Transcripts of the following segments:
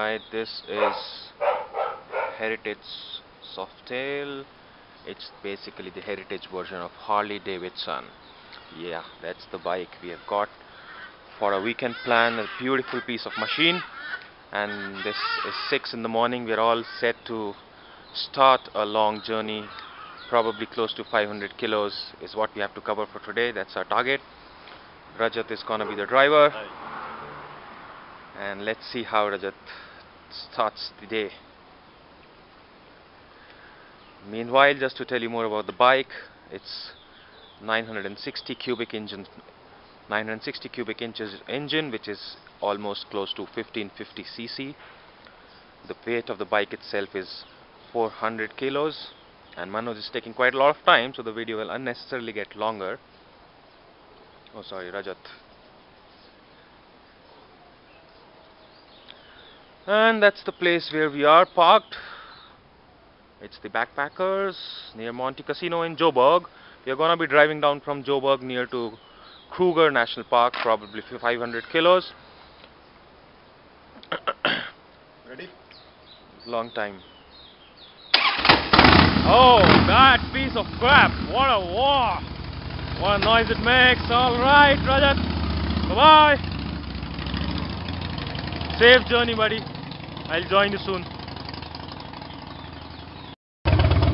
Alright, this is Heritage Softail. It's basically the heritage version of Harley Davidson. Yeah, that's the bike we have got for a weekend plan. A beautiful piece of machine. And this is 6 in the morning. We're all set to start a long journey. Probably close to 500 kilos is what we have to cover for today. That's our target. Rajat is gonna be the driver. And let's see how Rajat starts the day. Meanwhile, just to tell you more about the bike, it's 960 cubic inches engine, which is almost close to 1550 cc. The weight of the bike itself is 400 kilos, and Manoj is taking quite a lot of time, so the video will unnecessarily get longer. Oh, sorry, Rajat. And that's the place where we are parked. It's the Backpackers near Monte Casino in Joburg. We are gonna be driving down from Joburg near to Kruger National Park, probably 500 kilos. Ready? Long time. Oh, that piece of crap! What a war! What a noise it makes! Alright, Rajat! Bye bye! Safe journey, buddy. I'll join you soon.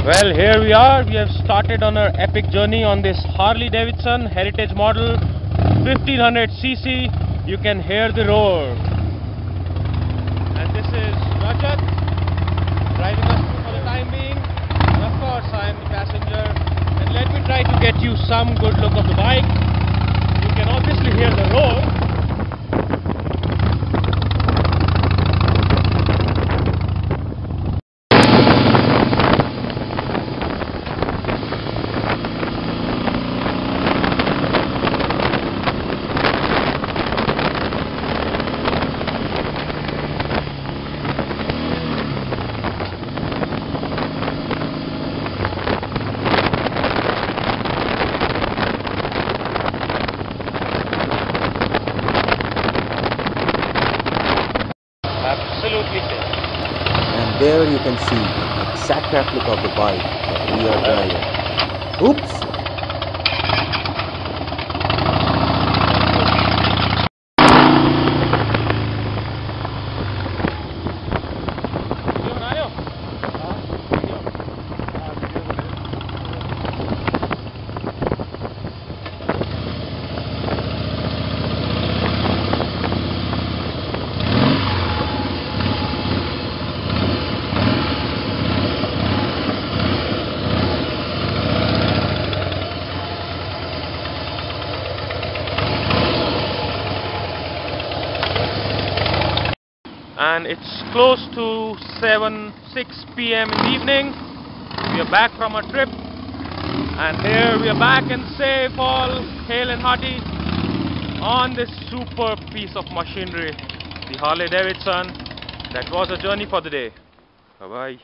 Well, here we are. We have started on our epic journey on this Harley Davidson Heritage model 1500cc. You can hear the roar. And this is Rajat driving us through for the time being. And of course, I am the passenger. And let me try to get you some good look of the bike. You can obviously hear the roar. Absolutely clear. And there you can see the exact replica of the bike that we are driving. Oops! And it's close to 6 p.m. in the evening. We are back from our trip, and here we are back and safe, all hale and hearty, on this superb piece of machinery, the Harley Davidson. That was a journey for the day. Bye bye.